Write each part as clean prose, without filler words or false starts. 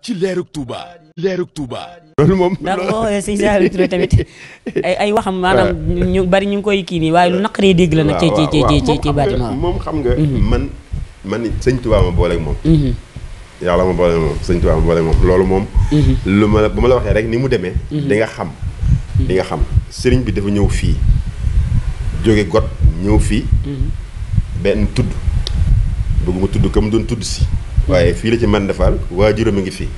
ci leerug Touba leerug Touba. loolu moom ndax boo xoolee sëñ Saliou Touré tamit ay waxam maanaam ñu bari ñu ngi koy kii nii waaye lu naqaree dégg la nag. ci bâtiment moom xam nga. man sëñ Touba ma booleeg moom. yàlla ma boole moom sëñ Touba ma boole moom loolu moom. lu ma bu ma la waxee rek ni mu demee. di nga xam. di nga xam sëriñ bi dafa ñëw fii jóge got ñëw fii. benn tudd bëgguma tudd ka mu doon tudd si. waaye fii la ci man defal waajuram a ngi fii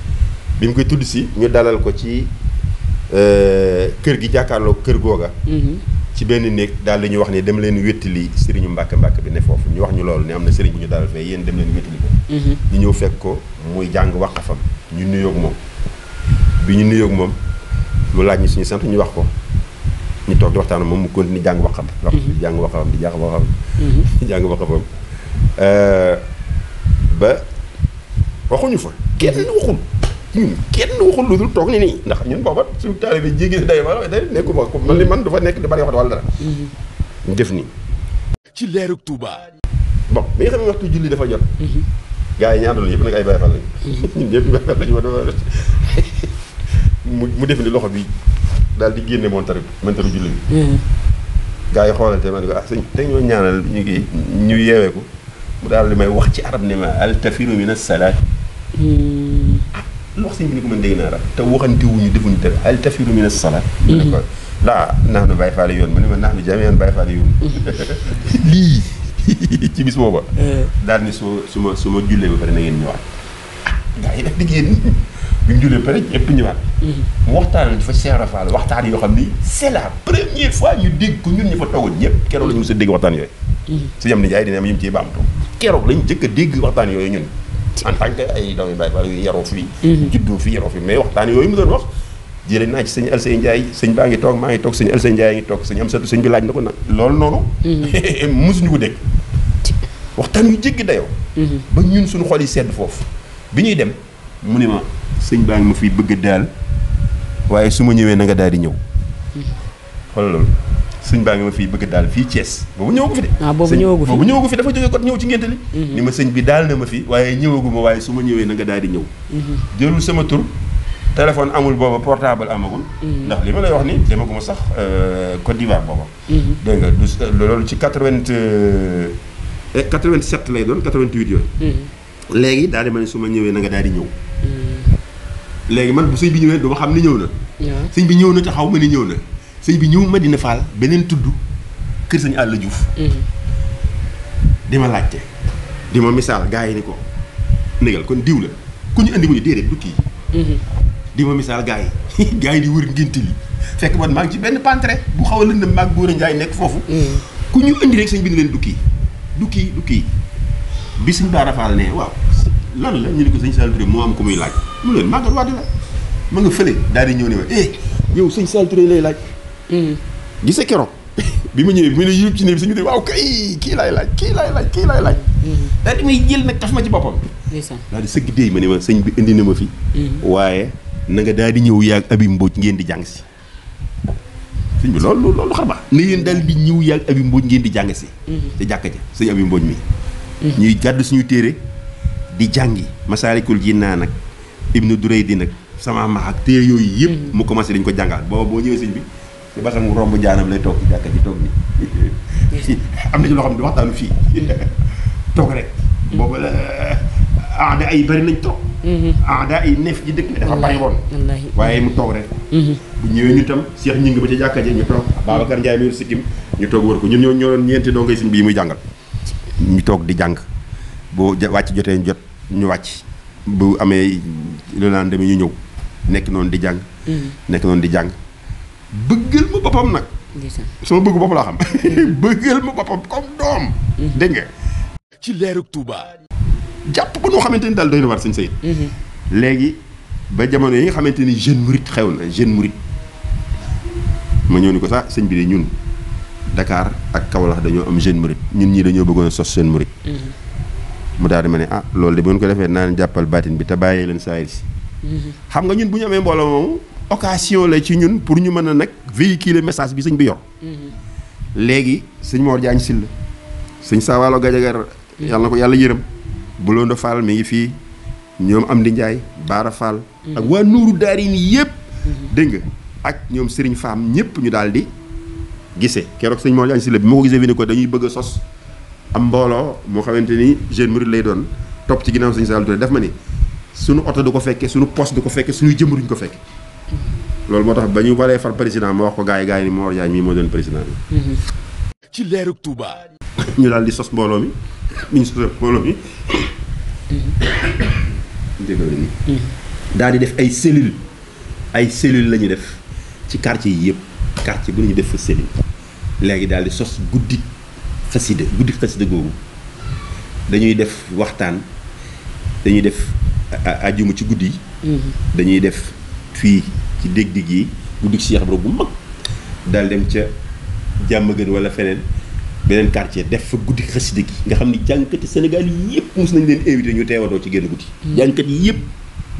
bi mu koy tudd si ñu dalal ko ci kër gi jàkkaarloo kër googa. ci benn néeg daal di ñu wax ne dem leen wéttali sëriñu mbàkk bi ne foofu ñu wax ñu loolu ne am na sëriñ bu ñu dalal fee yéen dem leen wéttali ko. ñu ñëw fekk ko muy jàng waqafam ñu nuyoog moom bi ñu nuyoog moom mu laaj ñu suñu sant ñu wax ko ñu toog di waxtaan moom mu continue jàng waqam di jàng waqafam di jàng waqafam di jàng waqafam ba waxuñu fa kenn waxul kenn waxul lu dul toog ni nii ndax ñun booba suñu taalibe jéggi day ma day nekkuma ko man li man dafa nekk di bari wax wala dara ñu def nii ci leerug Touba. bon bi nga xam ne waxtu julli dafa jot gars yi ñu àndoon yëpp nag ay Baay Faal lañu ñun ñëpp Baay Faal lañu mu def ni loxo bi daal di génne montaru julli bi gars yi xoolante ma ne ko sëñ te ñoo ñaanal ñu ngi ñu yeewee ko mu daal di may wax ci arab ne ma altafiru min as-salaat lu wax sëñ bi ni ko mën dégg naa la te waxante wuñu defuñu te altafiru min as-salaat ne ko laa nax nu Baay Faal yoon mu ne ma nax nu jamian Baay Faal yoon lii ci bis booba daal ni su ma jullee ba pare na ngeen ñëwaat gars yi def di génn bi mu jullee ba pare ñëpp ñëwaat mu waxtaan dafa Cheikh Rafal waxtaan yoo xam ni c'est la première fois ñu dégg ko ñun ñu fa toogoon ñëpp keroog la ñu mos a dégg waxtaan yooyu su yam ni jaay dina am yim ciy baamtu keroog lañ jëkk a dégg waxtaan yooyu ñun en tant que ay doomi Baay Faal yu yaroo fii juddoo fii yaroo fii mais waxtaan yooyu mu doon wax jëlee naa ci sëñ Alsey Ndiaye sëñ baa ngi toog maa ngi toog sëñ Alsey Ndiaye ngi toog sëñ am satu sëñ bi laaj na ko nag loolu noonu mosuñu ko dégg waxtaan yu jéggi dayoo ba ñun suñu xol yi sedd foofu bi ñuy dem mu ne ma sëñ baa ngi ma fiy bëgg daal waaye su ma ñëwee na nga daal di ñëw xoolal loolu sëñ baa ngi ma fiy bëgg daal fii Thiès boobu ñëwagu fi de boobu ñëwagu fi dafa jógee kot ñëw ci ngénte li ni ma sëñ bi daal na ma fi waaye ñëwagu ma waaye su ma ñëwee na nga daal di ñëw jëlul sama tur téléphone amul booba portable amagul ndax li ma lay wax ni demaguma sax Côte d'Ivoire booba dégg nga du loolu ci 87 lay doon 88 yooyu léegi daal di ma ne su ma ñëwee na nga daal di ñëw léegi man bu sëñ bi ñëwee duma xam ni ñëw na sëñ bi ñëw na te xaw ma ni ñëw na sëñ bi ñëw Madina Fall beneen tudd kër sëñ Alla Diouf di ma laajte di ma misaal gars yi ni ko négal kon diw la ku ñu andi mu ni déedéet du kii di ma misaal gars yi gars yi di wër ngénte li fekk man maa ngi ci benn pantre bu xaw a lëndëm maag Góora Njaay nekk foofu ku ñu andi rek sëñ bi ni leen du kii bi sëñ Bara Fall ne waaw lan la ñu ne ko sëñ Saliou Touré moo am ko muy laaj mu leen Maguette Wade la ma nga fële daal di ñëw ne ma yow sëñ Saliou Touré lay laaj gise keroog bi ma ñëwee bi ma ne yëpp ci ne bi sëñ bi waaw kii laay laaj daal di may jël nag taf ma ci boppam daal di sëgg déey ma ne ma sëñ bi indi na ma fi waaye na nga daal di ñëw yaag Abi Mbodj ngeen di jàng si sëñ bi loolu xar baax na yéen daal di ñëw yaag Abi Mbodj ngeen di jàng si te jàkka ja sëñ Abi Mbodj mi ñuy gàddu suñu téere di jàngi Masaalikul Jinaan nag Ibnu Duraydi nag sama max ak téere yooyu yëpp mu commencé dañ ko jàngal booba boo ñëwee sëñ bi ci basang romb jaanam lay toog ci jàkka ji toog ni am na ci loo xam ne di waxtaanu fii toog rek booba la aada ay bari nañ toog aada ay neef ji dëkk dafa bari woon waaye mu toog rek bu ñëwee ñu tam Cheikh ñi ngi ba ci jàkka ji ñu toog Babacar Ndiaye mi sikkim ñu toog wër ko ñun ñoo doon ñeenti doo ngay sëñ bii muy jàngal ñu toog di jàng boo wàcc jotee jot ñu wàcc bu amee lu naan demee ñu ñëw nekk noonu di jàng bëggal ma boppam nag sama bëggu bopp laa xam bëggal ma boppam comme doom dégg nga ci leerug Touba jàpp ba noo xamante ni daal doy na war sëñ Seyid léegi ba jamono yi nga xamante ni jeune mouride xew na jeune mouride ma ñëw ni ko sax sëñ bi de ñun Dakar ak Kaolack dañoo am jeune mouride ñun ñii dañoo bëggoon a sos jeune mouride mu daal di ma ne loolu de bu ñu ko defee naa leen jàppal baatin bi te bàyyee leen saayir si xam nga ñun bu ñu amee mbooloo moomu occasion la ci ñun pour ñu mën a nag véhiculer message bi sëñ bi yor léegi sëñ Mor Diagne Sylla sëñ Sawalo Gadiagar yàlla na ko yàlla yërëm bu Londo Fall mi ngi fii ñoom Amdi Ndiaye Baara Fall ak waa Nuuru Daarayni yëpp dégg nga ak ñoom Serigne Fam ñëpp ñu daal di gisee keroog sëñ Mor Diagne Sylla bi ma ko gisee fi ne ko dañuy bëgg a sos am mbooloo moo xamante ni jeune murid lay doon topp ci ginnaaw sëñ Saliou Touré def ma ni suñu oto du ko fekke suñu poste du ko fekke suñuy jëmm duñ ko fekke loolu moo tax ba ñu waree fal président ma wax ko gars yi ni Mor Diagne mii moo doon président bi ci leerug Touba. ñu daal di sos mbooloo mi ñu sos mbooloo mi daal di def ay cellules la ñuy def ci quartier yi yëpp quartier bu ñu def fa cellule léegi daal di sos guddi xasida googu dañuy def waxtaan dañuy def ajjuma ci guddi yi dañuy def fii ci dég-dég yi guddi Cheikh Ibra bu mag daal dem ca jàmm gën wala feneen beneen quartier def fa guddi xasida gi nga xam ni jàngkati Sénégal yi yëpp mos nañ leen invité ñu teewandoo ci génn guddi jàngkat yi yëpp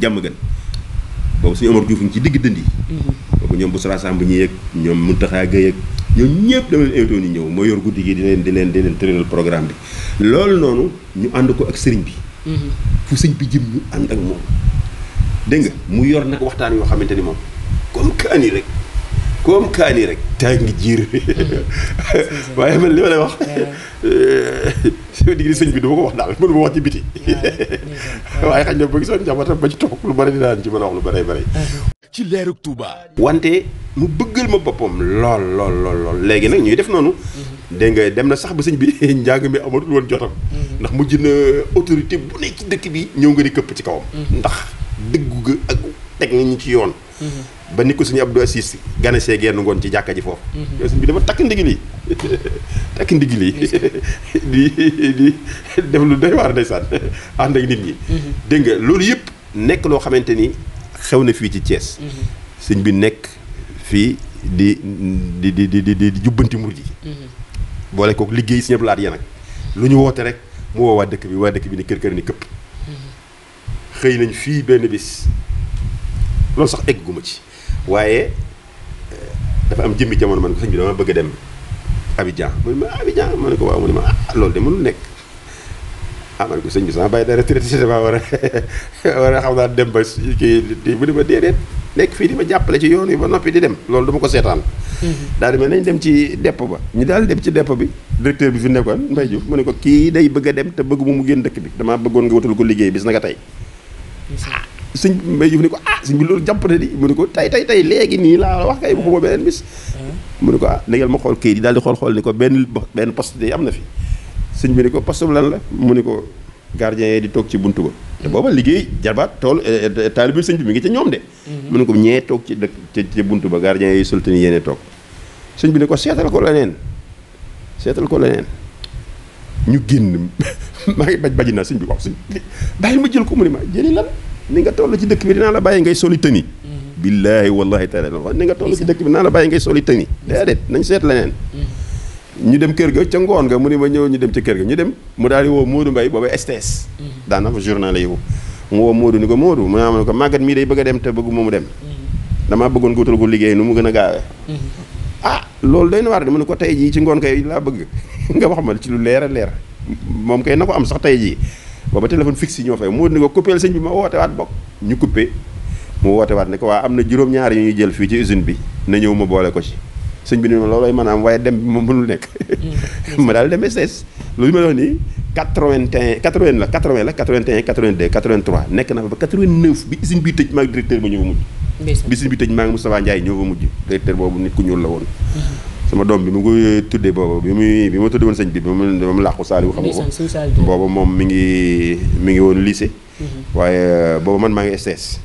jàmm gën boobu suñu Omar Diouf ngi ci digg dënd yi boobu ñoom Boussra Samb ñi yeeg ñoom Mountakha Gueye ak ñoom ñëpp dama leen invité ñu ñëw moo yor guddi gi di leen tëral programme bi loolu noonu ñu ànd ko ak sëriñ bi fu sëñ bi jëm ñu ànd ak moom dégg nga mu yor nag waxtaan yoo xamante ni moom comme kaani rek taa ngi jiir waaye man li ma lay wax digg sëñ bi du ma ko wax daal mënu ma wax ci biti waaye xañ na ba gisoon njabootam ba ci toog lu bari dinaa ci mën a wax lu bari ci leerug Touba. wante mu bëggal ma boppam lool léegi nag ñuy def noonu dégg nga dem na sax ba sëñ bi njàng mi amatul woon jotam ndax mujj na autorité bu nekk ci dëkk bi ñëw nga di këpp ci kawam ndax dëggu ga ak teg nga ñu ci yoon ba ni ko suñu Abdou Assis gane see genn ngoon ci jàkka ji foofu yow sëñ bi dafa takk ndigil yi di def lu doy waar ndeysaan ànd ak nit ñi dégg nga loolu yëpp nekk loo xamante ni xew na fii ci Thiès sëñ bi nekk fii di jubbanti murid yi boole kook liggéey si ñëpp laat ya nag lu ñu woote rek mu woo waa dëkk bi ni kër ni këpp xëy nañ fii benn bis loolu sax egg guma ci waaye dafa am jëmmi jamono man ko sëñ bi dama bëgg a dem Abidjan mu ne ma Abidjan ma ne ko waaw mu ne ma loolu de mënul nekk man ko sëñ bi sama bàyyi da retraité dama war a xam naa dem ba kii bu ne ma déedéet nekk fii di ma jàppale ci yoon yi ba noppi di dem loolu dama ko seetaan daal di ma nañ dem ci dépôt ba ñu daal dem ci dépôt bi directeur bi fi nekkoon Mbaye Diouf mu ne ko kii day bëgg a dem te bëgg mu génn dëkk bi damaa bëggoon nga wutal ko liggéey bis naka tey sëñ Mbaye Diouf ne ko sëñ bi loolu jàpp na di mu ne ko tey léegi nii laa wax kay waxuma beneen bis mu ne ko négal ma xool kayit yi daal di xool ni ko benn poste de am na fi sëñ bi ne ko poste lan la mu ne ko gardien yi di toog ci buntu ba te booba liggéey jarbaat tool taalibe sëñ bi mi ngi ca ñoom de mu ne ko ñee toog ci dëkk ca buntu ba gardien yi soltani yéene toog sëñ bi ne ko seetal ko leneen ñu génn maa ngi baji naa sëñ bi wax sëñ bàyyi ma jël ko mu ne ma jëli lan ni nga toll ci dëkk bi dinaa la bàyyi ngay soli tëni billaahi wallahi taala wax ni nga toll ci dëkk bi dinaa la bàyyi ngay soli tëni déedéet nañ seet leneen ñu dem kër ga ca ngoon nga mu ne ma ñëw ñu dem ca kër ga ñu dem mu daal di woo Modou Mbaye booba STS daana fa journal yi mu woo Modou ni ko Modou mu ne ko màggat mii day bëgg a dem te bëggu mu dem damaa bëggoon nga wutal ko liggéey nu mu gën a gaawee loolu day na waar de mu ne ko tey jii ci ngoon kay laa bëgg nga wax ma ci lu leer a leer moom kay na ko am sax tey jii booba téléphone fixe yi ñoo fay Modou ni ko coupéel sëñ bi ma woote waat bokk ñu coupé mu woote waat ne ko waa am na juróom-ñaar yu ñuy jël fii ci usine bi na ñëw ma boole ko ci sëñ bi ni ma loolooy mën a am waaye dem bi moom mënul nekk ma daal dem STS loolu ma wax nii 80 la 81 82 83 nekk na fa ba 89 bi usine bi tëj maa ngi directeur ba ñëw fa mujj bi usine bi tëj maa ngi Moustapha Ndiaye ñëw fa mujj directeur boobu nit ku ñuul la woon sama doom bi mu ngi tuddee boobu bi ma tuddee woon sëñ bi ba mu làqu Saliou xam nga ko boobu moom mi ngi woon lycée waaye boobu man maa ngi STS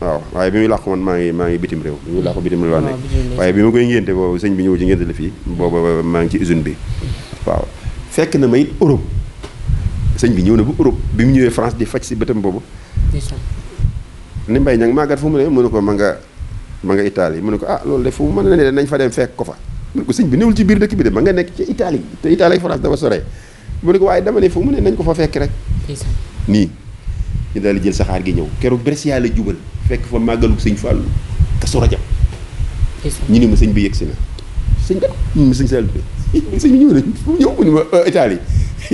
waaw waaye bi muy làqu man maa ngi bitim réew bi muy làqu bitim réew nekk waaye bi ma koy ngénte boobu sëñ bi ñëw ci ngénte la fii boobu maa ngi ci usine bi waaw fekk na ma it Europe sëñ bi ñëw na bu Europe bi mu ñëwee France di faj si bëtam boobu ni mbay ñang màggat fu mu ne mu ne ko ma nga Italie mu ne ko loolu de fu mu mën a ne nañ fa dem fekk ko fa mu ne ko sëñ bi newul ci biir dëkk bi de ma nga nekk ci Italie te Italie ak France dafa sore mu ne ko waaye dama ne fu mu ne nañ ko fa fekk rek nii ñu daal di jël saxaar gi ñëw keroog Brescia la jubal fekk fa màggalu sëñ Fallou Kazu Rajab ñu ne ma sëñ bi yegsi na sëñ bi ñu ma sëñ Saliou sëñ bi ñëw na fu mu ñëw mu ne ma Italie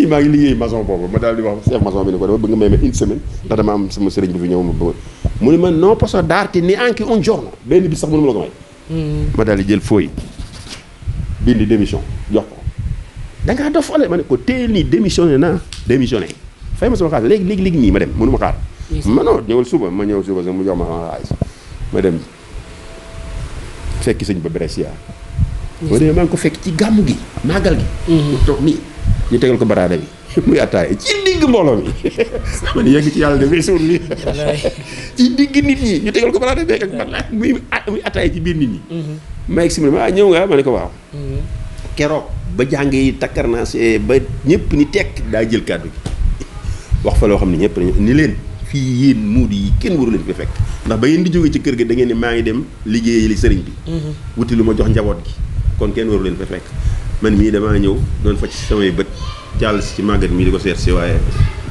maa ngi liggéey maçon boobu ma daal di wax chef maçon bi ne ko dama bëgg nga may ma une semaine ndax dama am sama sëriñ bi fi ñëw ma bëgg mu ne ma non posso darti neanche un giorno benn bis sax mënu ma la ko may ma daal di jël fooy bindi démission jox ko da ngaa dof wala ma ne ko teel nii démissionné fay ma sama xaalis léegi nii ma dem mënu ma xaar ma non ñëwal suba ma ñëw suba sax mu jox ma sama xaalis ma dem fekki sëñ ba Brescia boo demee maa ngi ko fekk ci gàmmu gi màggal gi mu toog nii ñu tegal ko baraada bi muy attaaya ci digg mbooloo mi ma ne yegg ci yàlla dafay suul li ci digg nit ñi ñu tegal ko baraada bi ak man muy attaaya ci biir nit ñi ma egg si ma ñëw nga ma ne ko waaw keroog ba jàng yi takkar naa see ba ñëpp ni tekk daa jël kàddu gi wax fa loo xam ne ñëpp ni leen fii yéen muudi yi kenn waru leen fi fekk ndax ba ngeen di jógee ci kër ga da ngeen ne maa ngi dem liggéeyi li sëriñ bi wuti lu ma jox njaboot gi kon kenn waru leen fa fekk man mii damaa ñëw doon fa ci samay bët jàll si ci màggat mii di ko seet si waaye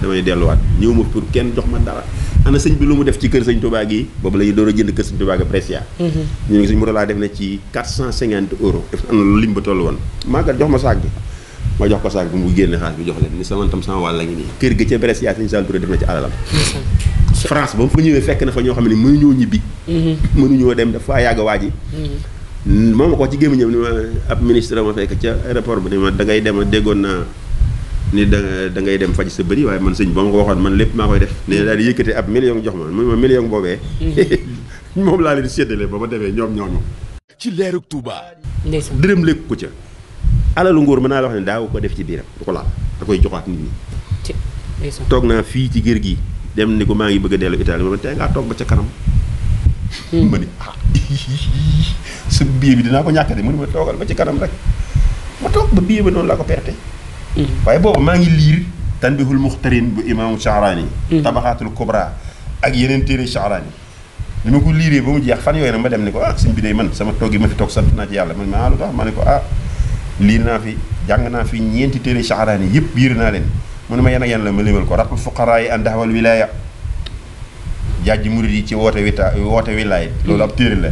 damay delluwaat ñëw ma pour kenn jox ma dara ana sëñ bi lu mu def ci kër sëñ Touba gi boobu la ñu door a jënd kër sëñ Touba gi Brescia ñu ngi sëñ Mourala def na ci 450 euros def am na lu lim ba toll woon màggat jox ma saag bi ma jox ko saag bi mu génne xaalis bi jox leen ni sama tam sama wàll la ngi nii kër ga ca Brescia sëñ Sall Touré def na ci alalam France ba mu fa ñëwee fekk na fa ñoo xam ne mënuñoo ñibbi mënuñoo dem dafa yàgg waa ji moom ma ko ci gémmiñam ni ma ab ministre ma fekk ca aéroport bi ni ma da ngay dem déggoon naa ni da ngay dem faj sa bëri waaye man sëñ ba ma ko waxoon man lépp maa koy def nee daal di yëkkate ab million jox ma mu ma million boobee moom laa leen di séddale ba ma demee ñoom ci leerug Touba. dërëm lekk ko ca alalu nguur mën naa la wax ne daaw ko def ci biiram du ko laal da koy joxaat nit ñi toog naa fii ci kër gi dem ni ko maa ngi bëgg a dellu Italie ma tey ngaa toog ba ca kanam ma ni sa billet bi dinaa ko ñàkkati mu ne ma toogal ba ci kanam rek ma toog ba billet ba noonu laa ko perte waaye boobu maa ngi liir Tanbihul Muxtarin bu imaamu Sha'rani Tabaxaatul Kubra ak yeneen téere Sha'rani li ma ko liiree ba mu jeex fan yooyu nag ma dem ni ko sëñ bi day man sama toog yi ma fi toog sant naa ci yàlla man ma lu tax ma ne ko liir naa fi jàng naa fi ñeenti téere Sha'rani yëpp biir naa leen mu ne ma yan ak yan la ma limal ko ratul fuqaraa yi an daxwal wilaaya jajji murid yi ci woote wilaay loolu ab téere la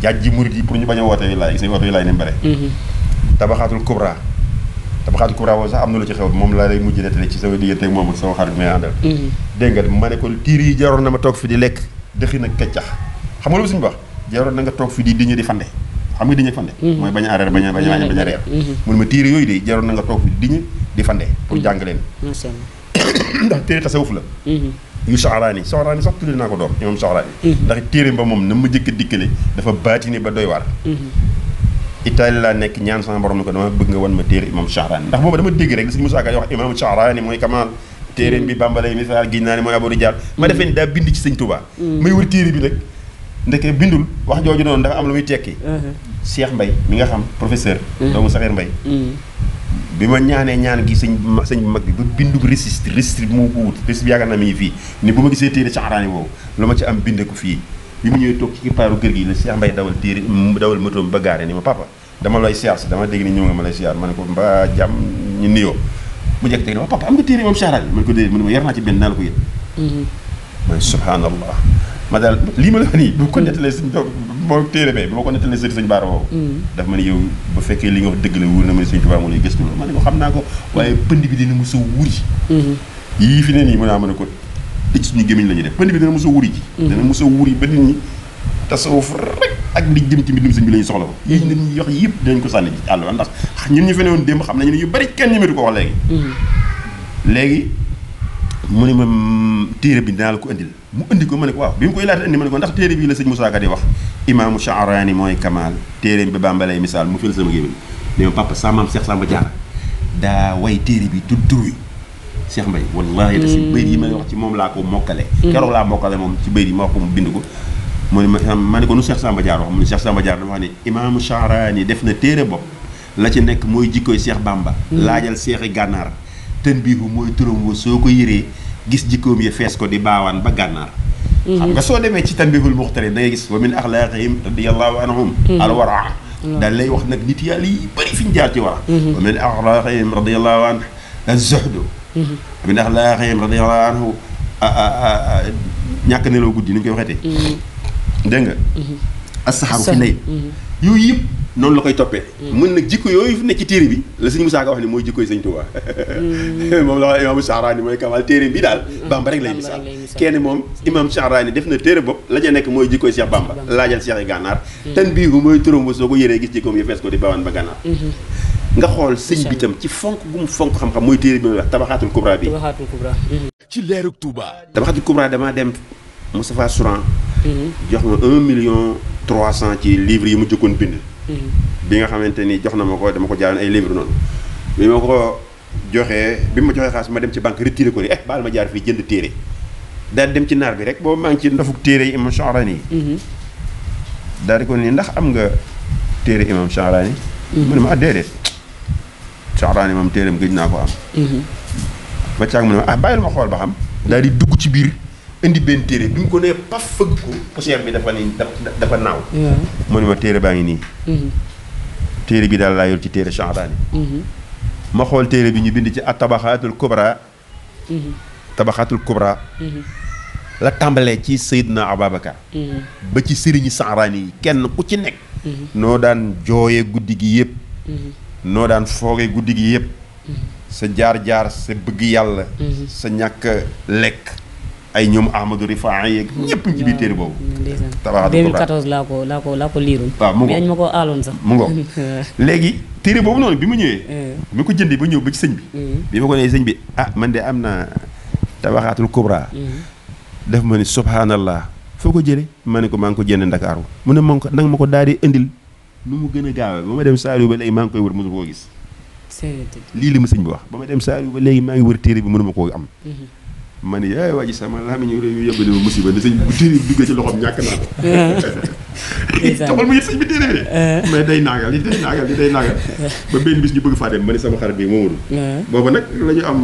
jajji murid yi pour ñu bañ a woote wilaay gis nga woote wilaay ni mu bare tabaxaatul kubra boobu sax am na lu ci xew moom laa lay mujj nettali ci sama diggante ak moom ak sama xarit bi may àndal dégg nga ma ne ko tiir yi jaroon na ma toog fi di lekk dëxi nag keccax xam nga lu suñu wax jaroon na nga toog fi di diñu di fande xam nga diñu fande mooy bañ a reer bañ a reer mu ne ma tiir yooyu de jaroon na nga toog fi di diñu di fande pour jàng leen ndax téere tasawuf la yu Sha'rani sax tuddee naa ko doom imam Sha'rani ndax téere ba moom na ma jëkk a dikkale dafa baatini ba doy waar Italie laa nekk ñaan sama borom ni ko dama bëgg nga wan ma téere imam Sha'rani ndax boobu dama dégg rek li sëñ Moussa Ka wax imam Sha'rani mooy Kamal téere bi bambalay misaal giñ naa ne mooy Abou Rijal ma defee ni daa bind ci sëñ Touba may wër téere bi rek ndeke bindul wax jooju noonu dafa am lu muy tekki Cheikh Mbaye mi nga xam professeur doomu Saxeer Mbaye bi ma ñaanee ñaan gi sëñ bu mag bi ba bindu registre bi moo ko wut registre bi yaakaar naa mi ngi fii ni bu ma gisee téere Sha'rani boobu lu ma ci am binde ko fii bi mu ñëwee toog ci kippaaru kër gi la Cheikh Mbaye dawal motoom ba gaare ni ma papa dama lay siyaar si dama dégg ni ñëw nga ma lay siyaar ma ne ko mbaa jàmm ñu nuyoo mu jekk teg ne ma papa am nga téere moom Sha'rani ma ne ko déedéet mu ne ma yar naa ci benn naa la ko yët man subhanallah ma daal lii ma la wax nii bu ko nettalee sëñ moo téere bee bu ma ko nettalee sëñ Baara boobu daf ma ne yow ba fekkee li nga wax dëgg la wóor na ma ne sëñ Tuubaa mu lay gëstu la ma ne ko xam naa ko waaye pënd bi dina mos a wuri yii fi ne nii mën naa mën a ko tëj suñu gémmiñ la ñuy def pënd bi dina mos a wuri ji dina mos a wuri ba nit ñi tasawuf rek ak li jëm ci mbindum sëñ bi la ñu soxla ko yii nit ñi wax yëpp dinañ ko sànni ci àll ba ndax ñun ñu fe ne woon démb xam nañu ne yu bari kenn ñemetu ko wax léegi mu ne ma téere bi dinaa la ko indil mu indi ko ma ne ko waaw bi mu koy laata indi ma ne ko ndax téere bii la sëñ Moussa Ka di wax imaamu Sha'rani mooy Kamal téere bi bambalay misaal mu fil sama gémmiñ ne ma papa sa maam Cheikh Samba Diarra daa way téere bi tur wi Cheikh Mbaye wallahi te si bayit yi may wax ci moom laa ko mokkale keroog laa mokkale moom ci bayit yi ma wax ko mu bind ko mu ne ma ne ko nu Cheikh Samba Diarra wax mu ne Cheikh Samba Diarra dafa wax ne imaamu Sha'rani def na téere bopp la ci nekk mooy jikkooy Cheikh Bamba laajal seexi gànnaar tën biibu mooy turam wa soo ko yëree gis jikkoom ya fees ko di baawaan ba gànnaar xam nga soo demee ci Tanbihul Muxtarin da ngay gis wa min axlaaqihim radiyallahu anhum al wara daal lay wax nag nit yàlla yi bëri fi ñu jaar ci wara wa min axlaaqihim radiyallahu anhu az-zuhdu wa min axlaaqihim radiyallahu anhu ñàkk nelaw guddi ni ñu koy waxeetee dégg nga as-saxaru fi ndey yooyu yëpp noonu la koy toppee. mën nag jikko yooyu ne ci téere bi la sëñ Musaa Ka wax ne mooy jikkoy sëñ Tuubaa. moom la wax imam Sha'raani mooy kamal téere bi daal. Bamba rek lay misaal kenn moom imam Sha'raani def na téere bopp la ca nekk mooy jikkoy Cheikh Bamba laajal Cheikh yi gànnaar. tan bii bu mooy turam ba soo ko yëree gis jikkoom yi fees ko di bawaan ba gànnaar. nga xool sëñ bi tam ci fonk gu mu fonk xam-xam mooy téere bi muy wax Tabaxaatul Kubra bi. Tabaxaatul Kubra. ci leerug Touba. Tabaxaatul Kubra damaa dem Moustapha Souran. jox ma 1.300.000 ci livres yi mu jëkkoon bind. bi nga xamante ni jox na ma ko dama ko jaayoon ay livres noonu. bi ma ko joxee bi ma joxee xaalis ma dem ci banque retiré ko ni baal ma jaar fii jënd téere. daal dem ci naar bi rek boobu maa ngi ci ndafuk téere yi imam Sha'raani yi. daal di ko ni ndax am nga téere imam Sha'raani. mu ne ma déedéet. Sha'raani moom téereem gëj naa ko am. ba caag mu ne ma bàyyil ma xool ba xam. daal di dugg ci biir. indi benn téere bi mu ko nee paf fëgg ko poussière bi dafa naaw. mu ne ma téere baa ngi nii. téere bi daal laa yor ci téere Sha'raani. ma xool téere bi ñu bind ci Tabaxaatul Kubra. Tabaxaatul Kubra. la tàmbalee ci Seydina Ababacar. ba ci sëriñi Sha'raani yi kenn ku ci nekk. noo daan jooyee guddi gi yëpp. noo daan foogee guddi gi yëpp. sa jaar-jaar sa bëgg yàlla. sa ñàkk lekk. ay ñoom Ahmadou Rifaa yeeg ñëpp ci biir téere boobu. Tabaxaatul Kubra 2014 laa ko liiroon. waaw mu ngoog dañ ma ko aaloon sax. mu ngoog léegi téere boobu noonu bi mu ñëwee. mi ko jëndee ba ñëw ba ci sëñ bi. bi ma ko nee sëñ bi man de am na Tabaxaatul Kubra. def ma ni subhanallah foo ko jëlee ma ne ko maa ngi ko jënd Ndakaaru mu ne ma ko nanga ma ko daal di indil nu mu gën a gaawee ba ma dem Saliou ba léegi maa ngi koy wër mënu koo gis. lii li ma sëñ bi wax ba ma dem Saliou ba léegi maa ngi wër téere bi mënuma koo am. ma ne yaay waa ji sama làmmiñ ñu yóbbale ma musiba ne sëñ bu téere bi duggee ci loxoom ñàkk naa ko. taxul ma yit sëñ bi téere bi de mais day naagal li day naagal ba benn bis ñu bëgg faa dem ma ne sama xarit bi Mamadou. booba nag la ñu am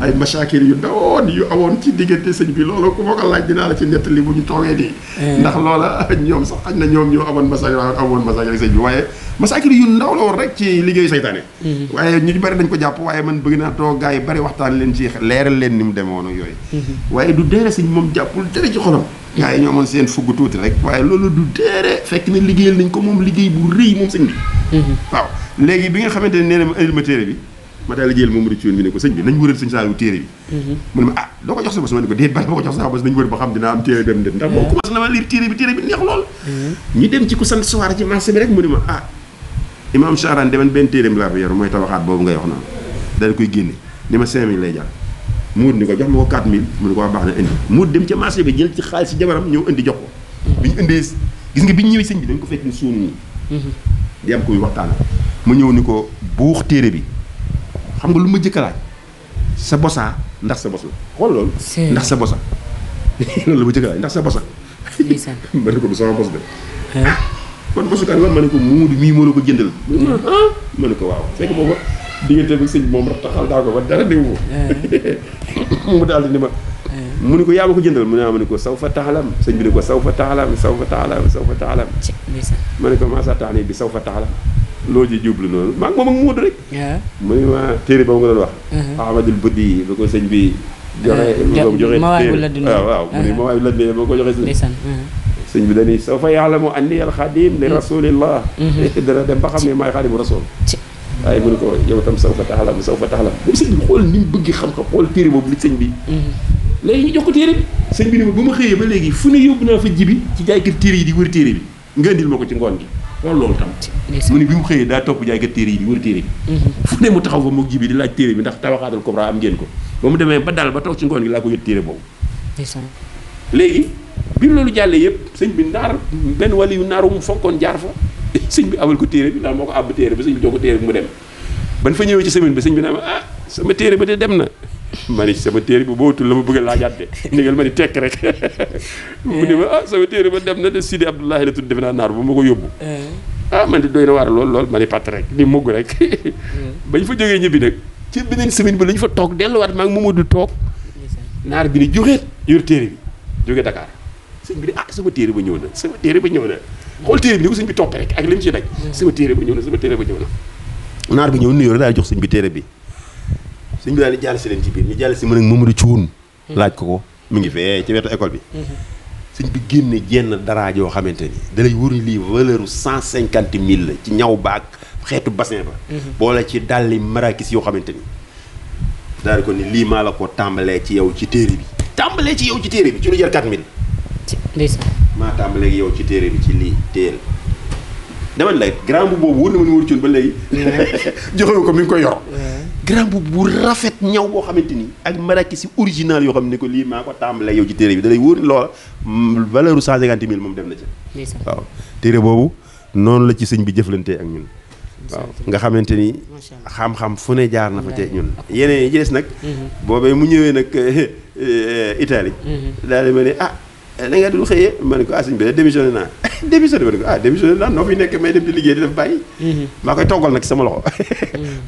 ay masaakir yu ndawoon yu awoon ci diggante sëñ bi loolu ku ma ko laaj dinaa la ci nettali bu ñu toogee nii. ndax loola ñoom sax xañ na ñoom ñoo amoon masaakir sëñ bi waaye masaakir yu ndaw la woon rek ci liggéeyu saytaane. waaye ñu bari dañ ko jàpp waaye man bëgg naa toog gars yi bari waxtaan leen ci leeral leen ni mu demoon ak yooyu. waaye du deere sëñ moom jàppul dara ci xolam. gaa yi ñoo amoon seen fugg tuuti rek waaye loolu du deere fekk na liggéeyal nañ ko moom liggéey bu rëy moom sëñ bi. waaw léegi bi nga xamante ne nee na ma indil ma téere bi ma daal liggéeyal moom di ci yoon bi ne ko sëñ bi nañ wëral sëñ Saliou téere bi. mu ne ma doo ko jox sa bos ma ne ko déet bala ma ko jox sa bos nañ wër ba xam dinaa am téere dem de ndax boo commencé na ma lire téere bi neex lool. ñu dem ci ku sant soir ci marché bi rek mu ne ma Imam Sha'raani demen benn téereem laa fa yor mooy Tabaxaat boobu ngay wax noonu daal koy génne ni ma 5000 lay jar muut ni ko jox ma ko 4000 mu ne ko baax na indi muut dem ca marché bi jël ci xaalis si jabaram ñëw indi jox ko bi ñu indee gis nga bi ñu ñëwee sëñ bi dañ ko fekk ni suunu nii di am koy waxtaan mu ñëw ni ko buux téere bi xam nga lu ma jëkk a laaj sa bosaa ndax sa bos la xool loolu ndax sa bosa loolu la ma jëkk a laaj ndax sa bosa ma ne ko du sama bos de kon bosukaan la ma ne ko Muudu mii moo la ko jëndal ma ne ko waaw fekk booba diggante bi sëñ moom rax taxal daa ko ba dara déw mu daal di ni ma mu ne ko yaa ma ko jëndal mu ne ma ne ko saw fa taxalam sëñ bi ne ko saw fa taxalam saw fa taxalam saw fa taxalam ma ne ko maa sa tax ni bi saw fa taxalam loolu ji jublu noonu maa ngi moom ak Muudu rek mu ne ma téere boobu nga doon wax Ahmadul Buddi ba ko sëñ bi joxe Mawaahibul Laduni waaw mu ne Mawaahibul Laduni ba ko joxe sëñ bi dañuy saw fa ya'lamu anni al-xadim li rasulillah dana dem ba xam ne maay xaadimu rasul waaye mu ne ko yow tam saw fa taxalam saw fa taxalam moom sëñ bi xool ni mu bëgg xam-xam xool téere boobu li sëñ bi léegi ñu jox ko téere bi sëñ bi ne ma ba ma xëyee ba léegi fu ne yóbbu naa fa jibi ci jaaykat téere yi di wër téere bi nga indil ma ko ci ngoon gi xool loolu tam mu ne bi mu xëyee daa topp jaaykat téere yi di wër téere bi fu ne mu taxaw fa mook jibi di laaj téere bi ndax Tabaxaatul Kubra am ngeen ko ba mu demee ba daal ba toog ci ngoon gi laa ko yët téere boobu léegi bi loolu jàllee yëpp sëñ bi naar benn wàll yu naaru mu fonkoon jaar fa sëñ bi abal ko téere bi ndax moo ko àbb téere bi sëñ bi jox ko téere bi mu dem ban fa ñëwee ci semaine bi sëñ bi naa ma sama téere ba de dem na ma ni sama téere bi bootul la ma bëgg a laajaat de ndigal ma ni tekk rek mu ne ma sama téere ba dem na de Sidi Abdoulahi la tudd defe naa naar ba ma ko yóbbu man di doy na waar lool ma ni patt rek ni mugg rek bañ fa jógee ñibbi nag ci beneen semaine bi la ñu fa toog delluwaat maa ngi Mamadou toog naar bi ni joxeet yor téere bi jóge Dakar sëñ bi de sama téere ba ñëw na sama téere ba ñëw na xool téere bi ni ko sëñ bi toppee rek ak li mu ci daj sama téere ba ñëw na sama téere ba ñëw na naar bi ñëw nuyoo rek daal jox sëñ bi téere bi sëñ bi daal di jàll si leen ci biir ñu jàll si mën ak Mamadou Thioune laaj ko mu ngi fee ci wetu école bi sëñ bi génne jenn dara joo xamante ni da lay wóor ni lii valeur 150 000 la ci ñaw baag xeetu bassin ba. boole ci dàlli marakis yoo xamante ni daal di ko ni lii maa la ko tàmbalee ci yow ci téere bi. tàmbalee ci yow ci téere bi ci lu jar 4000. ndeysaan. maa tàmbalee yow ci téere bi ci lii téere dama lay grand bu boobu wóor na ma ni wóor ci ba léegi. joxe ko mi ngi koy yor. grand bu rafet ñaw boo xamante ni ak marakis si original yoo xam ne ko lii maa ko tàmbalee yow ci téere bi da lay wóor ni loola valeur 150 000 moom dem na ci. waaw téere boobu noonu la ci sëñ bi jëflantee ak ñun. waaw nga xamante ni xam-xam fu ne jaar na fa te ñun yeneen yi ci des nag. boobee mu ñëwee nag Italie. daal di ma ne da nga dul xëyee ma ne ko sëñ bi de démissionné naa démissionné ma ne ko démissionné naa noo fi nekk may dem di liggéey di def bàyyi. maa koy toggal nag ci sama loxo.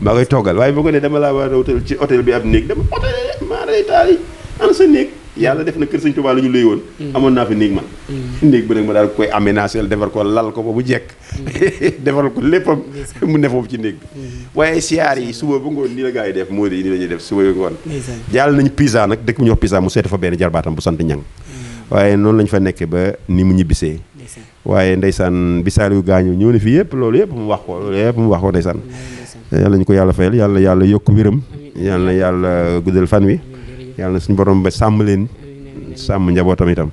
maa koy toggal waaye boo ko ne dama laa war a wutal ci hôtel bi ab néeg dama hôtel maa day taal yi ana sa néeg yàlla def na kër sëñ Tuubaa la ñu luy woon. amoon naa fi néeg man. néeg bi nag ma daal koy aménagé defar ko lal ko ba bu jekk. defar ko léppam mu ne foofu ci néeg bi. waaye siyaar yi suba ba ngoon nii la gaa yi def moo di nii la ñuy def suba ba ngoon. jàll nañu Pisa nag dëkk bu ñuy wax Pisa mu seeti fa benn jarbaatam bu sant ñang waaye noonu lañ fa nekkee ba ni mu ñibbisee. waaye ndeysaan bi Saliou gaañu ñëw na fi yëpp loolu yëpp mu wax ko ndeysaan. yàlla ñu ko yàlla fayal yàlla yokk wéram. yàlla yàlla guddal fan wi. yàlla na suñu borom ba sàmm leen sàmm njabootam itam.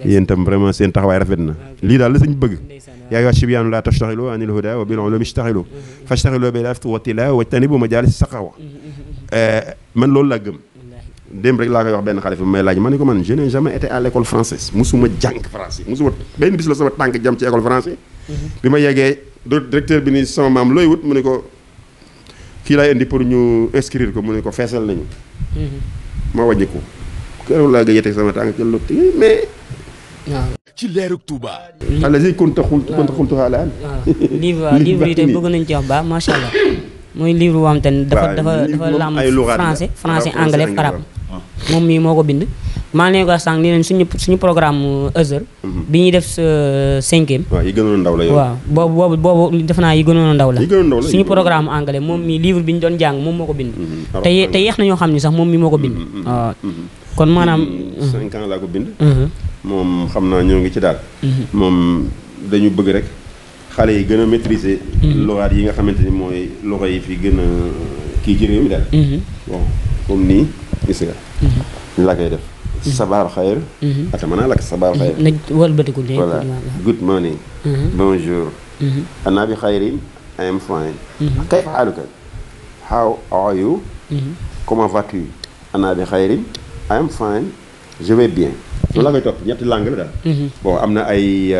yéen itam vraiment seen taxawaay rafet na lii daal la sañ bëgg. yaa ayyuha shibyaanu laa tashtaxilu anil hudaa wa bil ulumi ishtaxilu fashtaxilu bil afti wa tilaawa wajtanibu majaalis saqawa man loolu laa gëm. démb rek laa koy wax benn xale fi may laaj ma ne ko man je n'ai jamais été à l'école française musuma jàng français musuma benn bis la sama tànk jam ci école français. bi ma yeggee directeur bi ni sama maam looy wut mu ne ko kii laay indi pour ñu inscrire ko mu ne ko feesal nañu. ma wàññi ko keroog laa gëj a teg sama tànk ca lotti mais. waaw. ci leerug Touba. allez-y kunta xultu xaalaan. livre yi tey bëgg nañ ci wax ba macha allah. mooy livre boo xam te ne dafa lam français anglais arabe. moom mii moo ko bind. maa ngi leen ko sànq nii leen suñu programme Azhar. bi ñuy def sa 5e. waaw yi gënoon ndaw la yow. waaw boobu defe naa yi gënoon ndaw la. suñu programme anglais moom mii livre bi ñu doon jàng moom moo ko bind. te yeex na ñoo xam ni sax moom mii moo ko bind. waaw kon maanaam. 5 ans laa ko bind. moom xam naa ñoo ngi ci daal. moom dañu bëgg rek xale yi gën a maîtriser. loxaat yi nga xamante ni mooy loxo yi fi gën a kii ci réew mi daal. bon comme nii gis nga. ni laa koy def. sabaar xayr. ata mën naa lakk sabaar xayr. nañ wëlbatiku léegi. voilà good morning. bonjour. ana bi xayrin I am fine. kayfa haaluka how are you. comment vas-tu ana bi xayrin I am fine je vais bien. loolu laa koy topp ñetti langue la daal. bon am na ay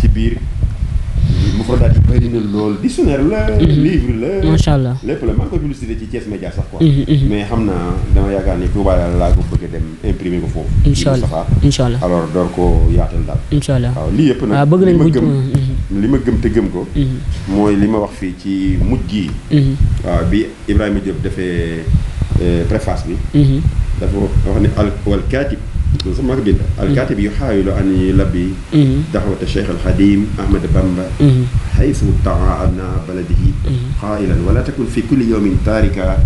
ci biir mufradaat yi bëri na lool dictionnaire la. livre la. macha allah lépp la maa ngi koy publicité ci Thiès Média sax quoi. mais xam naa dama yaakaar ni Touba laa ko bëgg a dem imprimer ko foofu. incha allah alors door ko yaatal daal. incha allah waaw lii yëpp nag. waaw bëgg nañ li ma gëm te gëm ko. mooy li ma wax fii ci mujj gi. waaw bi Ibrahima Diop defee préface bi. dafa wax ne wal kaatib. loolu sax maa ko bind alkaatib yuxaawilu an yulabbi daxwata Cheikh Alxadim Ahmad Bamba xaysu taana baladihi qaa'ilan wala takun fi kulli yawmin taarika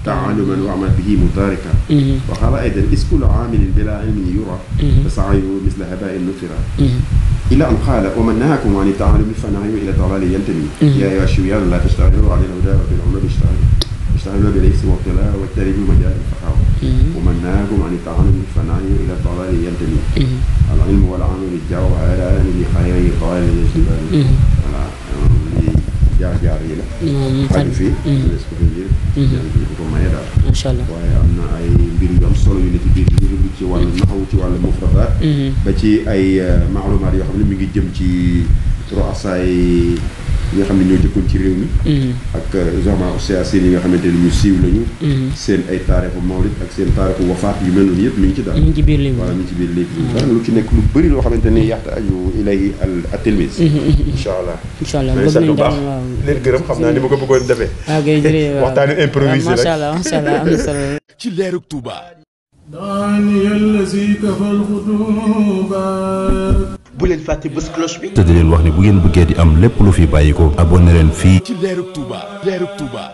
taaluman wa amal bihi mutarika wa qaala aydan is kullu aamilin bila ilmin yura fa sa'yuhu misla habaa'in nufira ila an qaala wa man nahaakum an taalumi fa nahyu ila dalaali yantami yaa ayyuha shibyaanu laa tashtaxilu an al-hudaa wa bil ulumi ishtaxilu bil ismi wabtilaa wajtanibu majaal al-faxaawa ومن نهاكم عن التعلم فنهي الى الضلال ينتمي العلم والعمل جوهران بخير قال الجبال voilà li jaar yi la xaju fi les ko fi jël ko maye daal macha allah waaye am na ay mbir yu am solo yu ne ci biir livre bi ci wàllu naxaw ci wàllu mufradaat ba ci ay maalumaat yoo xam ne mi ngi jëm ci roasaay yi nga xam ne ñoo jëkkoon ci réew mi ak genre océacine yi nga xamante ne ñu siiw lañu seen ay taarixu mawlid ak seen taarixu wafaat yu mel noonu yëpp mi ngi ci daal mi ngi ci biir livre voilà mi ngi ci biir livre dara lu ci nekk lu bëri loo xamante ni yaxta aju ilayhi al tilmis incha allah bëgg nañu baax leen gërëm xam naa ni ma ko bëggoon defee waxtaani improvisé rek macha allah am na solo ci leerug Touba. bu leen fàtte bës cloche bi. te di leen wax ni bu ngeen bëggee di am lépp lu fi bàyyi ko abonné leen fii ci leerug Touba. leerug Touba.